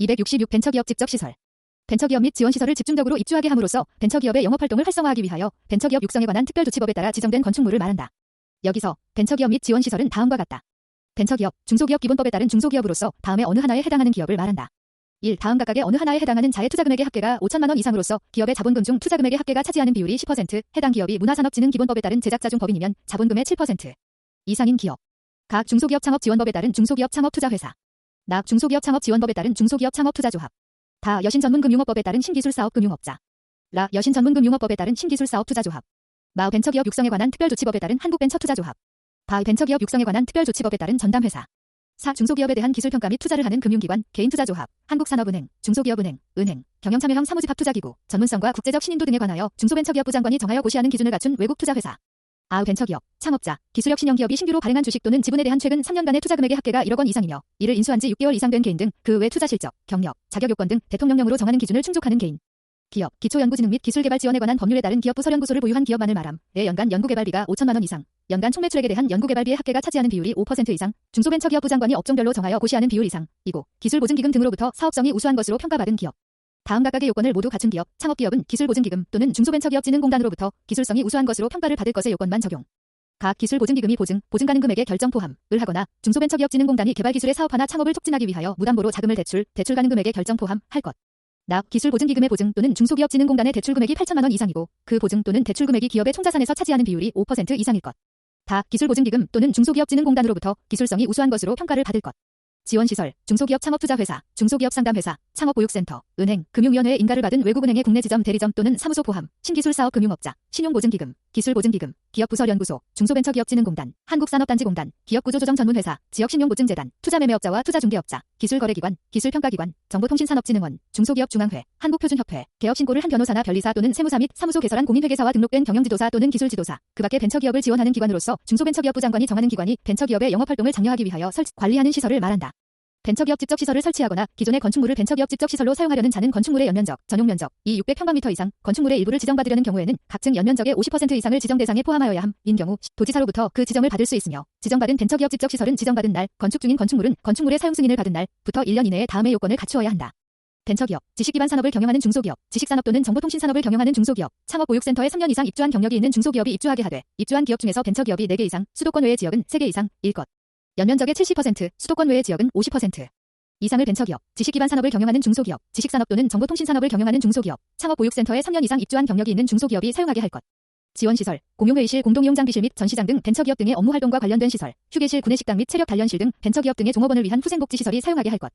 266 벤처기업 직접시설. 벤처기업 및 지원시설을 집중적으로 입주하게 함으로써 벤처기업의 영업활동을 활성화하기 위하여 벤처기업 육성에 관한 특별조치법에 따라 지정된 건축물을 말한다. 여기서 벤처기업 및 지원시설은 다음과 같다. 벤처기업, 중소기업 기본법에 따른 중소기업으로서 다음에 어느 하나에 해당하는 기업을 말한다. 1. 다음 각각의 어느 하나에 해당하는 자의 투자금액의 합계가 5천만 원 이상으로서 기업의 자본금 중 투자금액의 합계가 차지하는 비율이 10%, 해당 기업이 문화산업진흥기본법에 따른 제작자 중 법인이면 자본금의 7% 이상인 기업. 각 중소기업 창업지원법에 따른 중소기업 창업투자회사. 낙 중소기업 창업지원법에 따른 중소기업 창업투자조합. 다 여신전문금융업법에 따른 신기술사업금융업자. 라 여신전문금융업법에 따른 신기술사업투자조합. 마 벤처기업 육성에 관한 특별조치법에 따른 한국벤처투자조합. 바 벤처기업 육성에 관한 특별조치법에 따른 전담회사. 사 중소기업에 대한 기술평가 및 투자를 하는 금융기관, 개인투자조합, 한국산업은행, 중소기업은행, 은행, 경영참여형 사무집합투자기구, 전문성과 국제적 신인도 등에 관하여 중소벤처기업부 장관이 정하여 고시하는 기준을 갖춘 외국투자회사. 아우 벤처기업, 창업자, 기술력 신형기업이 신규로 발행한 주식 또는 지분에 대한 최근 3년간의 투자금액의 합계가 1억 원 이상이며 이를 인수한 지 6개월 이상 된 개인 등 그 외 투자 실적, 경력, 자격 요건 등 대통령령으로 정하는 기준을 충족하는 개인. 기업, 기초연구진흥 및 기술개발 지원에 관한 법률에 따른 기업부 설연구소를 보유한 기업만을 말함. 의 연간 연구개발비가 5천만 원 이상, 연간 총매출액에 대한 연구개발비의 합계가 차지하는 비율이 5% 이상, 중소벤처기업부 장관이 업종별로 정하여 고시하는 비율 이상, 이고 기술보증기금 등으로부터 사업성이 우수한 것으로 평가받은 기업. 다음 각각의 요건을 모두 갖춘 기업, 창업기업은 기술보증기금 또는 중소벤처기업진흥공단으로부터 기술성이 우수한 것으로 평가를 받을 것의 요건만 적용. 각 기술보증기금이 보증가능 금액의 결정 포함을 하거나 중소벤처기업진흥공단이 개발기술의 사업화나 창업을 촉진하기 위하여 무담보로 자금을 대출가능 금액의 결정 포함할 것. 낙 기술보증기금의 보증 또는 중소기업진흥공단의 대출금액이 8천만 원 이상이고 그 보증 또는 대출금액이 기업의 총자산에서 차지하는 비율이 5% 이상일 것. 다 기술보증기금 또는 중소기업진흥공단으로부터 기술성이 우수한 것으로 평가를 받을 것. 지원시설, 중소기업 창업투자회사, 중소기업 상담회사, 창업보육센터, 은행, 금융위원회의 인가를 받은 외국은행의 국내 지점 대리점 또는 사무소 포함, 신기술사업금융업자, 신용보증기금, 기술보증기금, 기업부설연구소, 중소벤처기업진흥공단, 한국산업단지공단, 기업구조조정전문회사, 지역신용보증재단, 투자매매업자와 투자중개업자, 기술거래기관, 기술평가기관, 정보통신산업진흥원, 중소기업중앙회, 한국표준협회, 개업신고를 한 변호사나 변리사 또는 세무사 및 사무소 개설한 공인회계사와 등록된 경영지도사 또는 기술지도사, 그 밖에 벤처기업을 지원하는 기관으로서 중소벤처기업부 장관이 정하는 기관이 벤처기업의 영업활동을 장려하기 위하여 관리하는 시설을 말한다. 벤처기업 직접시설을 설치하거나 기존의 건축물을 벤처기업 직접시설로 사용하려는 자는 건축물의 연면적, 전용면적, 이 600평방미터 이상, 건축물의 일부를 지정받으려는 경우에는 각층 연면적의 50% 이상을 지정 대상에 포함하여야 함인 경우 도지사로부터 그 지정을 받을 수 있으며 지정받은 벤처기업 직접시설은 지정받은 날, 건축 중인 건축물은 건축물의 사용 승인을 받은 날부터 1년 이내에 다음의 요건을 갖추어야 한다. 벤처기업, 지식기반 산업을 경영하는 중소기업, 지식산업 또는 정보통신산업을 경영하는 중소기업, 창업보육센터에 3년 이상 입주한 경력이 있는 중소기업이 입주하게 하되 입주한 기업 중에서 벤처기업이 4개 이상, 수도권 외의 지역은 3개 이상일 것. 연면적의 70%, 수도권 외의 지역은 50% 이상을 벤처기업, 지식기반 산업을 경영하는 중소기업, 지식산업 또는 정보통신산업을 경영하는 중소기업, 창업보육센터에 3년 이상 입주한 경력이 있는 중소기업이 사용하게 할 것. 지원시설, 공용회의실, 공동이용장비실 및 전시장 등 벤처기업 등의 업무활동과 관련된 시설, 휴게실, 구내식당 및 체력 단련실 등 벤처기업 등의 종업원을 위한 후생복지시설이 사용하게 할 것.